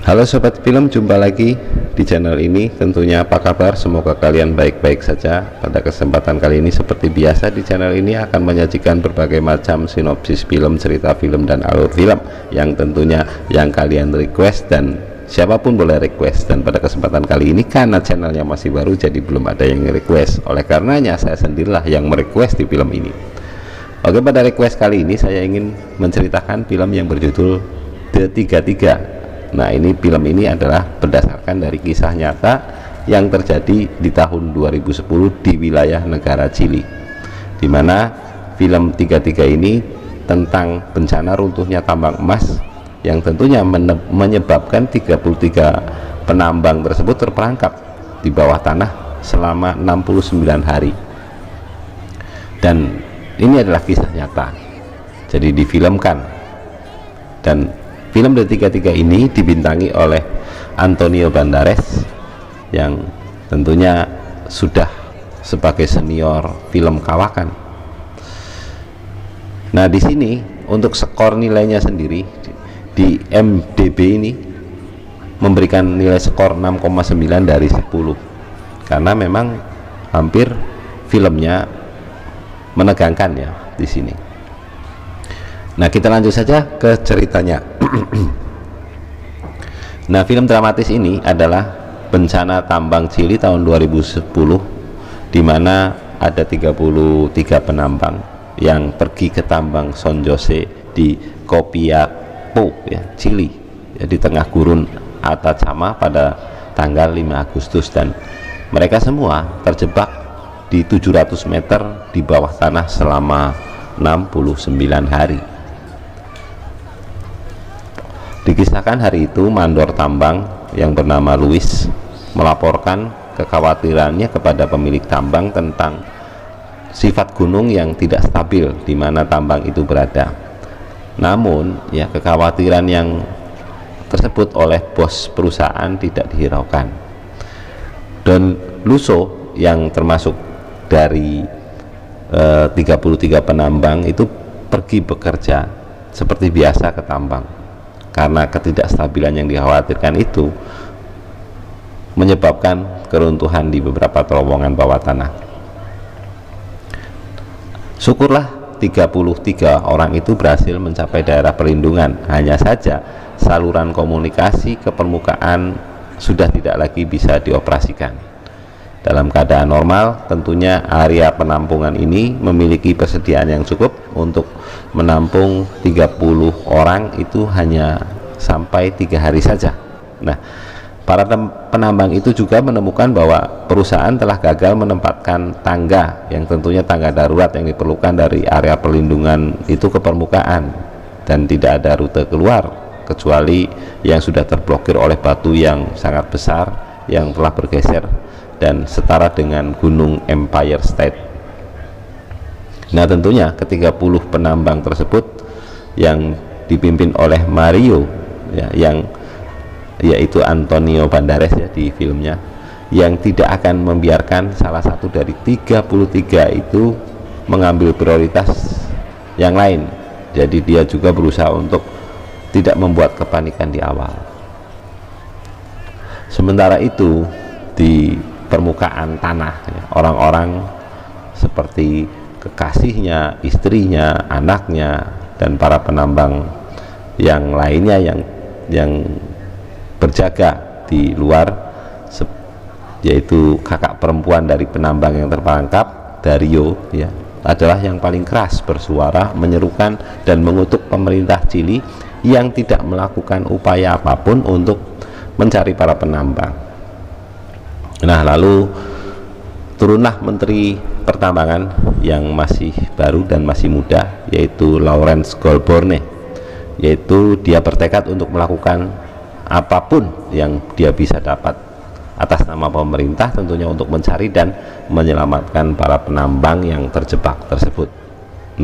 Halo Sobat Film, jumpa lagi di channel ini. Tentunya apa kabar? Semoga kalian baik-baik saja. Pada kesempatan kali ini seperti biasa di channel ini akan menyajikan berbagai macam sinopsis film, cerita film, dan alur film yang tentunya yang kalian request, dan siapapun boleh request. Dan pada kesempatan kali ini karena channelnya masih baru, jadi belum ada yang request. Oleh karenanya saya sendirilah yang merequest di film ini. Oke, pada request kali ini saya ingin menceritakan film yang berjudul The 33. Nah, ini film ini adalah berdasarkan dari kisah nyata yang terjadi di tahun 2010 di wilayah negara Chili, di mana film 33 ini tentang bencana runtuhnya tambang emas yang tentunya menyebabkan 33 penambang tersebut terperangkap di bawah tanah selama 69 hari. Dan ini adalah kisah nyata, jadi difilmkan. Dan film The 33 ini dibintangi oleh Antonio Banderas yang tentunya sudah sebagai senior film kawakan. Nah, di sini untuk skor nilainya sendiri di IMDb ini memberikan nilai skor 6,9 dari 10, karena memang hampir filmnya menegangkan ya di sini. Nah, kita lanjut saja ke ceritanya. Nah, film dramatis ini adalah bencana tambang Chili tahun 2010, di mana ada 33 penambang yang pergi ke tambang Son Jose di Copiapó ya, Chili ya, di tengah gurun Atacama pada tanggal 5 Agustus, dan mereka semua terjebak di 700 meter di bawah tanah selama 69 hari. Dikisahkan hari itu mandor tambang yang bernama Luis melaporkan kekhawatirannya kepada pemilik tambang tentang sifat gunung yang tidak stabil di mana tambang itu berada. Namun ya, kekhawatiran yang tersebut oleh bos perusahaan tidak dihiraukan. Don Luso yang termasuk dari 33 penambang itu pergi bekerja seperti biasa ke tambang, karena ketidakstabilan yang dikhawatirkan itu menyebabkan keruntuhan di beberapa terowongan bawah tanah. Syukurlah 33 orang itu berhasil mencapai daerah perlindungan. Hanya saja saluran komunikasi ke permukaan sudah tidak lagi bisa dioperasikan. Dalam keadaan normal, tentunya area penampungan ini memiliki persediaan yang cukup untuk menampung 30 orang itu hanya sampai 3 hari saja. Nah, para penambang itu juga menemukan bahwa perusahaan telah gagal menempatkan tangga yang tentunya tangga darurat yang diperlukan dari area perlindungan itu ke permukaan, dan tidak ada rute keluar kecuali yang sudah terblokir oleh batu yang sangat besar yang telah bergeser dan setara dengan gunung Empire State. Nah, tentunya ke-30 penambang tersebut yang dipimpin oleh Mario ya, yang yaitu Antonio Banderas ya di filmnya, yang tidak akan membiarkan salah satu dari 33 itu mengambil prioritas yang lain. Jadi dia juga berusaha untuk tidak membuat kepanikan di awal. Sementara itu di permukaan tanah ya, orang-orang seperti kekasihnya, istrinya, anaknya, dan para penambang yang lainnya yang berjaga di luar, yaitu kakak perempuan dari penambang yang terperangkap, Dario ya, adalah yang paling keras bersuara menyerukan dan mengutuk pemerintah Chili yang tidak melakukan upaya apapun untuk mencari para penambang. Nah, lalu turunlah Menteri Pertambangan yang masih baru dan masih muda, yaitu Laurence Goulbourne, yaitu dia bertekad untuk melakukan apapun yang dia bisa dapat atas nama pemerintah, tentunya untuk mencari dan menyelamatkan para penambang yang terjebak tersebut.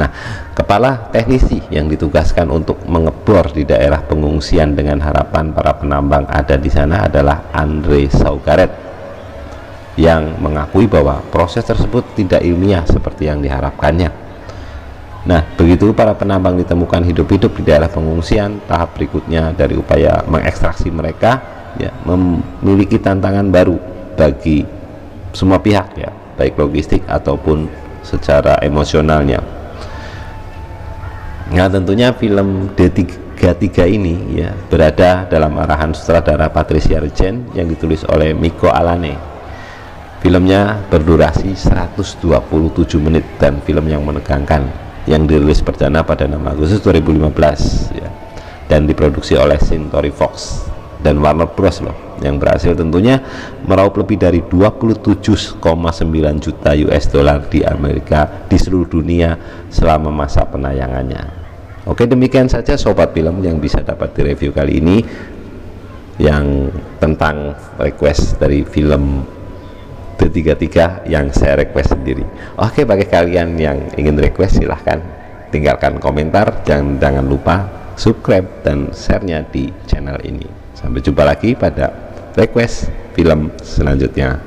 Nah, kepala teknisi yang ditugaskan untuk mengebor di daerah pengungsian dengan harapan para penambang ada di sana adalah Andre Saugaret, yang mengakui bahwa proses tersebut tidak ilmiah seperti yang diharapkannya. Nah, begitu para penambang ditemukan hidup-hidup di daerah pengungsian, tahap berikutnya dari upaya mengekstraksi mereka ya memiliki tantangan baru bagi semua pihak ya, baik logistik ataupun secara emosionalnya. Nah, tentunya film D33 ini ya berada dalam arahan sutradara Patricia Regent yang ditulis oleh Mikko Alane. Filmnya berdurasi 127 menit dan film yang menegangkan, yang dirilis perdana pada 6 Agustus 2015 ya, dan diproduksi oleh Century Fox dan Warner Bros loh, yang berhasil tentunya meraup lebih dari 27,9 juta US dollar di Amerika di seluruh dunia selama masa penayangannya. Oke, demikian saja sobat film yang bisa dapat direview kali ini yang tentang request dari film D33 yang saya request sendiri. Oke, bagi kalian yang ingin request silahkan tinggalkan komentar, jangan lupa subscribe dan share-nya di channel ini. Sampai jumpa lagi pada request film selanjutnya.